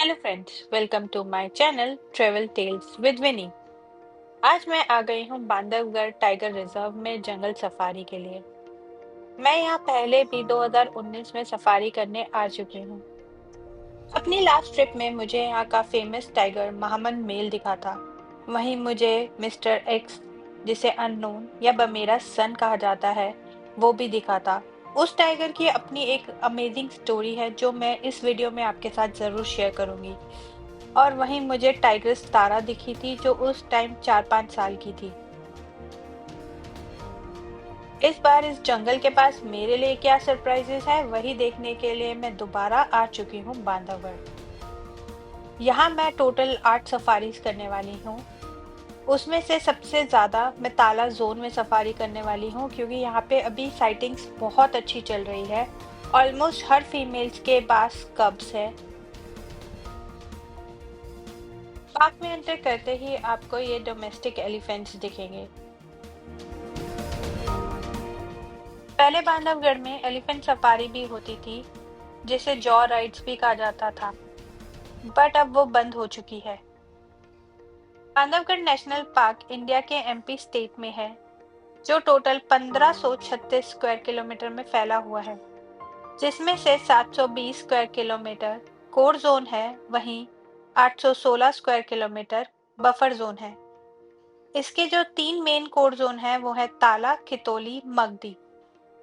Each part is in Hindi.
Hello friends, welcome to my channel travel tales with Vini. आज मैं आ गई हूँ बांधवगढ़ टाइगर रिजर्व में जंगल सफारी के लिए। मैं यहाँ पहले भी 2019 में सफारी करने आ चुकी हूँ। अपनी लास्ट ट्रिप में मुझे यहाँ का फेमस टाइगर महामन मेल दिखा था। वहीं मुझे मिस्टर एक्स, जिसे अननोन या बमेरा सन कहा जाता है, वो भी दिखा था। उस टाइगर की अपनी एक अमेजिंग स्टोरी है जो मैं इस वीडियो में आपके साथ जरूर शेयर करूंगी। और वहीं मुझे टाइग्रेस तारा दिखी थी जो उस टाइम 4-5 साल की थी। इस बार इस जंगल के पास मेरे लिए क्या सरप्राइजेस है वही देखने के लिए मैं दोबारा आ चुकी हूँ बांधवगढ़। यहाँ मैं टोटल 8 सफारीज करने वाली हूँ। उसमें से सबसे ज्यादा मैं ताला जोन में सफारी करने वाली हूँ क्योंकि यहाँ पे अभी साइटिंग्स बहुत अच्छी चल रही है। ऑलमोस्ट हर फीमेल्स के पास कब्स है। पार्क में एंटर करते ही आपको ये डोमेस्टिक एलिफेंट्स दिखेंगे। पहले बांधवगढ़ में एलिफेंट सफारी भी होती थी, जिसे जॉ राइड्स भी कहा जाता था, बट अब वो बंद हो चुकी है। बांधवगढ़ नेशनल पार्क इंडिया के एमपी स्टेट में है, जो टोटल 1536 स्क्वायर किलोमीटर में फैला हुआ है, जिसमें से 720 स्क्वायर किलोमीटर कोर जोन है, वहीं 816 स्क्वायर किलोमीटर बफर जोन है। इसके जो 3 मेन कोर जोन है वो है ताला, खितोली, मगदी,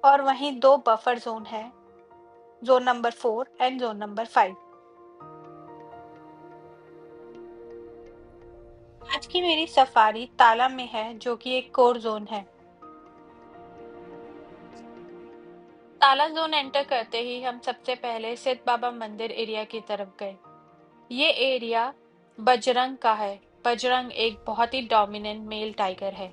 और वहीं 2 बफर जोन है, zone number 4 and zone number 5। आज की मेरी सफारी ताला में है, जो कि एक कोर जोन है। ताला जोन एंटर करते ही हम सबसे पहले सिद्ध बाबा मंदिर एरिया की तरफ गए। ये एरिया बजरंग का है। बजरंग एक बहुत ही डोमिनेंट मेल टाइगर है।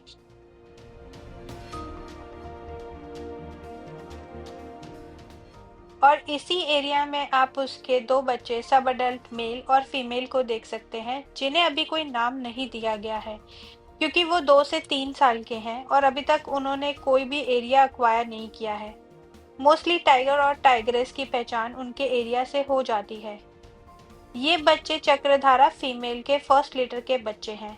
और इसी एरिया में आप उसके 2 बच्चे सब अडल्ट मेल और फीमेल को देख सकते हैं, जिन्हें अभी कोई नाम नहीं दिया गया है क्योंकि वो 2 से 3 साल के हैं और अभी तक उन्होंने कोई भी एरिया अक्वायर नहीं किया है। मोस्टली टाइगर और टाइग्रेस की पहचान उनके एरिया से हो जाती है। ये बच्चे चक्रधारा फीमेल के फर्स्ट लीटर के बच्चे हैं।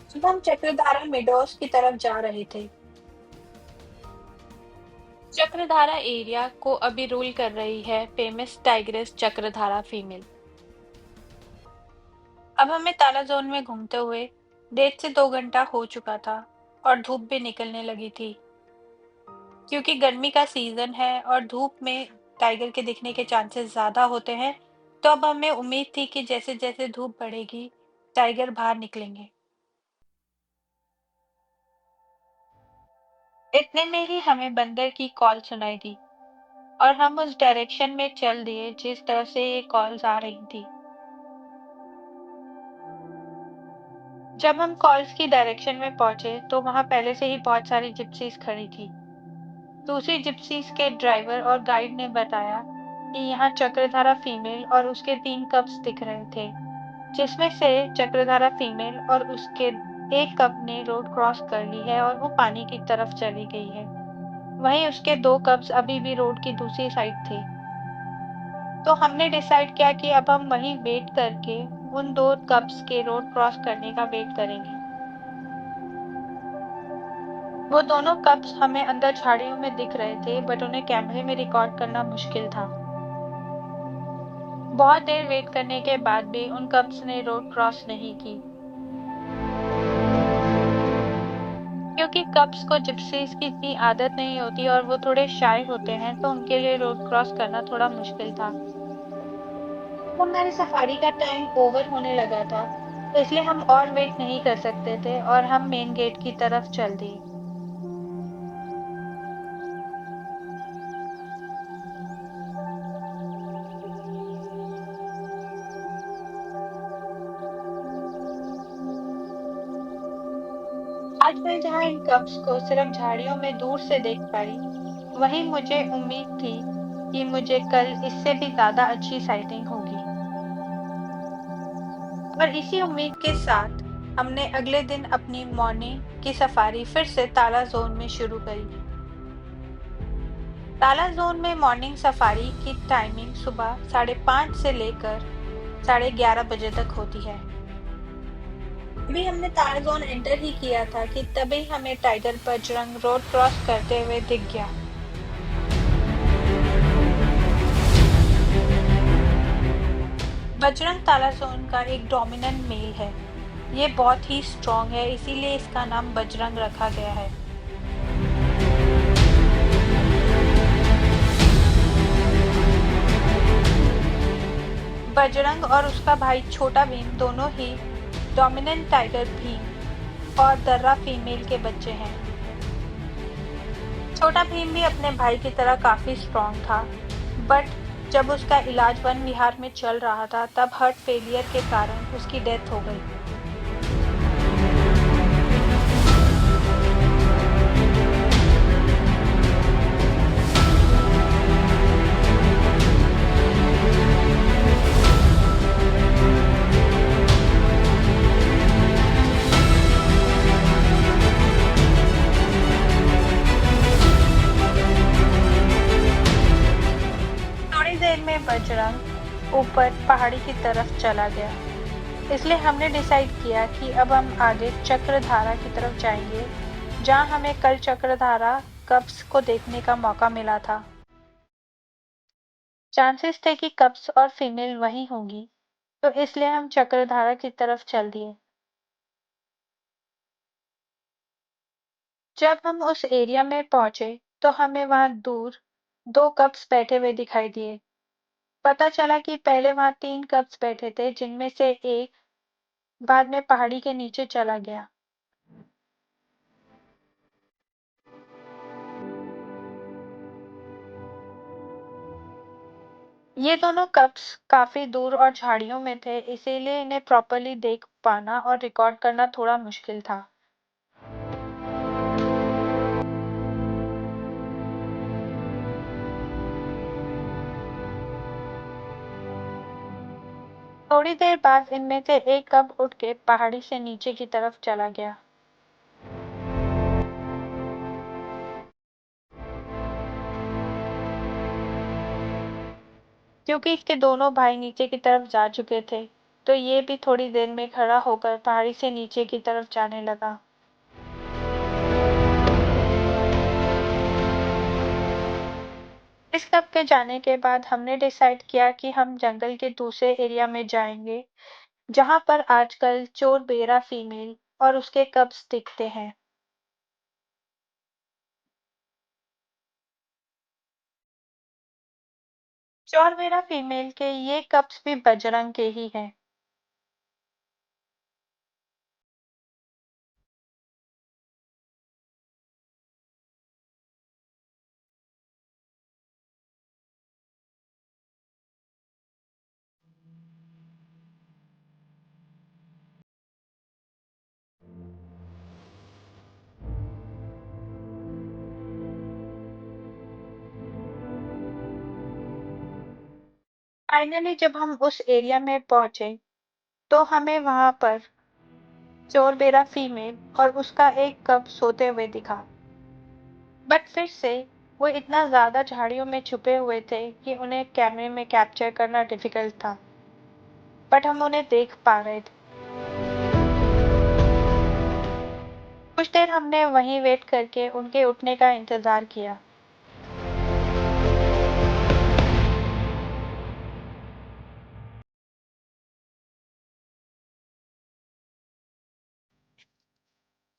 जब हम चक्रधारा मिडोस की तरफ जा रहे थे, चक्रधारा एरिया को अभी रूल कर रही है फेमस टाइग्रेस चक्रधारा फीमेल। अब हमें ताला जोन में घूमते हुए 1.5 से 2 घंटा हो चुका था और धूप भी निकलने लगी थी। क्योंकि गर्मी का सीजन है और धूप में टाइगर के दिखने के चांसेस ज्यादा होते हैं, तो अब हमें उम्मीद थी कि जैसे जैसे धूप बढ़ेगी टाइगर बाहर निकलेंगे। इतने में ही हमें बंदर की कॉल सुनाई दी और हम उस डायरेक्शन में चल दिए जिस तरफ से ये कॉल्स आ रही थी। जब हम कॉल्स की डायरेक्शन में पहुंचे तो वहां पहले से ही बहुत सारी जिप्सीज खड़ी थी। दूसरी जिप्सीज के ड्राइवर और गाइड ने बताया कि यहाँ चक्रधारा फीमेल और उसके 3 कप्स दिख रहे थे, जिसमें से चक्रधारा फीमेल और उसके एक कप ने रोड क्रॉस कर ली है और वो पानी की तरफ चली गई है। वहीं उसके 2 कप्स अभी भी रोड की दूसरी साइड थे। तो हमने डिसाइड किया कि अब हम वहीं वेट करके उन 2 कप्स के रोड क्रॉस करने का वेट करेंगे। वो दोनों कप्स हमें अंदर झाड़ियों में दिख रहे थे, बट उन्हें कैमरे में रिकॉर्ड करना मुश्किल था। बहुत देर वेट करने के बाद भी उन कप्स ने रोड क्रॉस नहीं की, क्योंकि कप्स को जिप्सीज की इतनी आदत नहीं होती और वो थोड़े शाय होते हैं, तो उनके लिए रोड क्रॉस करना थोड़ा मुश्किल था। अब हमारी सफारी का टाइम ओवर होने लगा था, तो इसलिए हम और वेट नहीं कर सकते थे और हम मेन गेट की तरफ चल दिए। आज मैं जहाँ इन कप्स को सिर्फ झाड़ियों में दूर से देख पाई, वहीं मुझे उम्मीद थी कि मुझे कल इससे भी ज्यादा अच्छी साइटिंग होगी। और इसी उम्मीद के साथ हमने अगले दिन अपनी मॉर्निंग की सफारी फिर से ताला जोन में शुरू करी। ताला जोन में मॉर्निंग सफारी की टाइमिंग सुबह 5:30 से लेकर 11:30 बजे तक होती है। अभी हमने ताला जोन एंटर ही किया था कि तभी हमें टाइगर बजरंग रोड क्रॉस करते हुए दिख गया। बजरंग ताला जोन का एक डोमिनेंट मेल है। ये बहुत ही स्ट्रॉन्ग है, इसीलिए इसका नाम बजरंग रखा गया है। बजरंग और उसका भाई छोटा भीम दोनों ही डोमिनेंट टाइगर भीम और दर्रा फीमेल के बच्चे हैं। छोटा भीम भी अपने भाई की तरह काफी स्ट्रॉन्ग था, बट जब उसका इलाज वन विहार में चल रहा था तब हार्ट फेलियर के कारण उसकी डेथ हो गई। थोड़ी देर में बजरंग ऊपर पहाड़ी की तरफ चला गया, इसलिए हमने डिसाइड किया कि अब हम आगे चक्रधारा की तरफ जाएंगे, जहां हमें कल चक्रधारा कप्स को देखने का मौका मिला था। चांसेस थे कि कप्स और फीमेल वहीं होंगी, तो इसलिए हम चक्रधारा की तरफ चल दिए। जब हम उस एरिया में पहुंचे तो हमें वहां दूर 2 कप्स बैठे हुए दिखाई दिए। पता चला कि पहले वहां 3 कप्स बैठे थे, जिनमें से एक बाद में पहाड़ी के नीचे चला गया। ये दोनों कप्स काफी दूर और झाड़ियों में थे, इसीलिए इन्हें प्रॉपर्ली देख पाना और रिकॉर्ड करना थोड़ा मुश्किल था। थोड़ी देर बाद इनमें से एक कप उठ के पहाड़ी से नीचे की तरफ चला गया। क्योंकि इसके दोनों भाई नीचे की तरफ जा चुके थे, तो ये भी थोड़ी देर में खड़ा होकर पहाड़ी से नीचे की तरफ जाने लगा। इस कप के जाने के बाद हमने डिसाइड किया कि हम जंगल के दूसरे एरिया में जाएंगे, जहां पर आजकल चोर बेरा फीमेल और उसके कब्स दिखते हैं। चोर बेरा फीमेल के ये कब्स भी बजरंग के ही हैं। फाइनली जब हम उस एरिया में पहुंचे तो हमें वहां पर चोर बेरा फीमेल और उसका एक कब सोते हुए दिखा, बट फिर से वो इतना ज्यादा झाड़ियों में छुपे हुए थे कि उन्हें कैमरे में कैप्चर करना डिफिकल्ट था, बट हम उन्हें देख पा रहे थे। कुछ देर हमने वहीं वेट करके उनके उठने का इंतजार किया।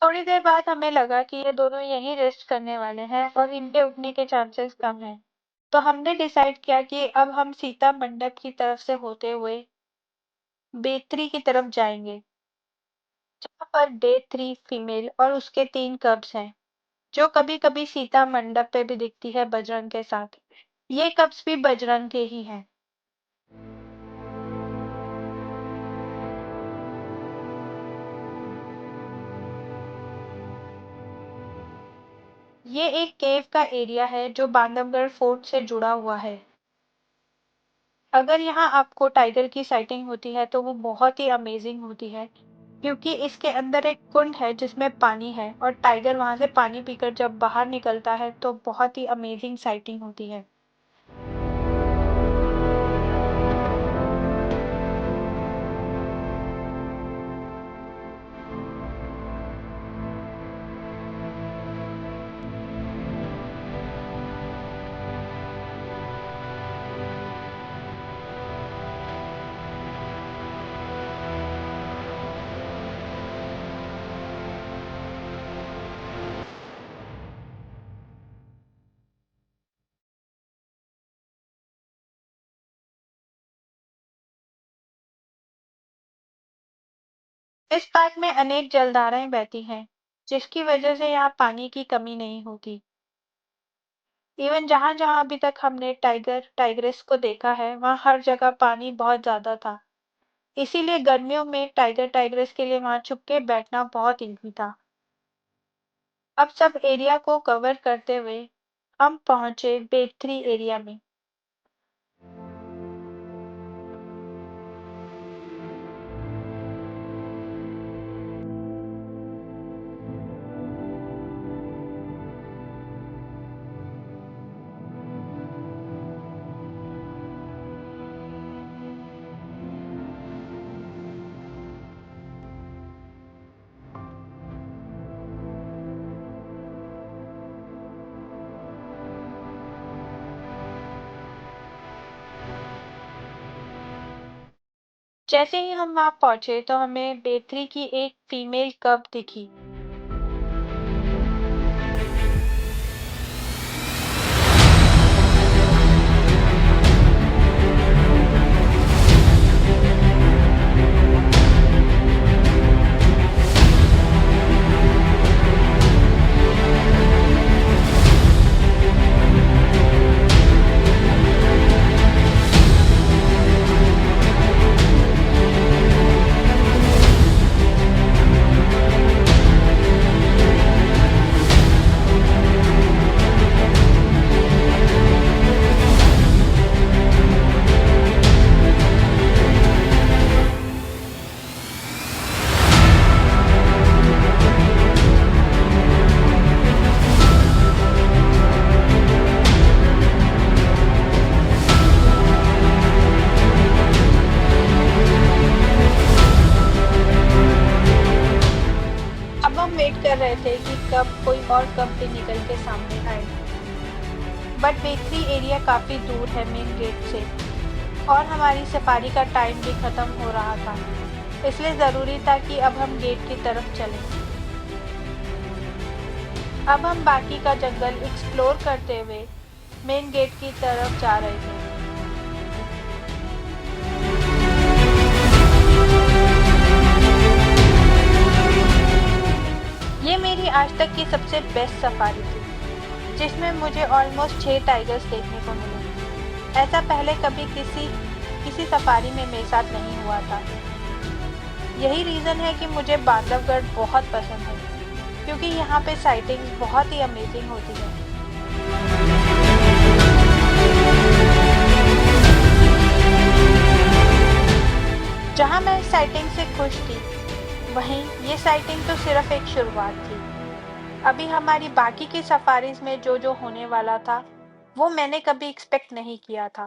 थोड़ी देर बाद हमें लगा कि ये दोनों यहीं रेस्ट करने वाले हैं और इनके उठने के चांसेस कम हैं। तो हमने डिसाइड किया कि अब हम सीता मंडप की तरफ से होते हुए बेत्री की तरफ जाएंगे, जहाँ पर डे 3 फीमेल और उसके 3 कब्स हैं, जो कभी कभी सीता मंडप पे भी दिखती है बजरंग के साथ। ये कब्स भी बजरंग के ही हैं। ये एक केव का एरिया है जो बांधवगढ़ फोर्ट से जुड़ा हुआ है। अगर यहाँ आपको टाइगर की साइटिंग होती है तो वो बहुत ही अमेजिंग होती है, क्योंकि इसके अंदर एक कुंड है जिसमें पानी है और टाइगर वहां से पानी पीकर जब बाहर निकलता है तो बहुत ही अमेजिंग साइटिंग होती है। इस पार्क में अनेक जलधाराएं बहती हैं, जिसकी वजह से यहाँ पानी की कमी नहीं होती। इवन जहां जहां अभी तक हमने टाइगर टाइग्रेस को देखा है, वहां हर जगह पानी बहुत ज्यादा था। इसीलिए गर्मियों में टाइगर टाइग्रेस के लिए वहां छुप के बैठना बहुत इजी था। अब सब एरिया को कवर करते हुए हम पहुंचे बेड 3 एरिया में। जैसे ही हम वहां पहुंचे तो हमें बेड 3 की एक फीमेल कब दिखी। अब हम वेट कर रहे थे कि कब कोई और कंपनी निकल के सामने आए, बट बेकरी एरिया काफी दूर है मेन गेट से और हमारी सफारी का टाइम भी खत्म हो रहा था। इसलिए जरूरी था कि अब हम गेट की तरफ चलें। अब हम बाकी का जंगल एक्सप्लोर करते हुए मेन गेट की तरफ जा रहे थे। ये मेरी आज तक की सबसे बेस्ट सफारी थी, जिसमें मुझे ऑलमोस्ट 6 टाइगर्स देखने को मिले। ऐसा पहले कभी किसी सफारी में मेरे साथ नहीं हुआ था। यही रीजन है कि मुझे बांधवगढ़ बहुत पसंद है, क्योंकि यहाँ पे साइटिंग्स बहुत ही अमेजिंग होती है। जहाँ मैं इस साइटिंग से खुश थी, वहीं ये साइटिंग तो सिर्फ एक शुरुआत थी। अभी हमारी बाकी की सफारीज में जो जो होने वाला था, वो मैंने कभी एक्सपेक्ट नहीं किया था।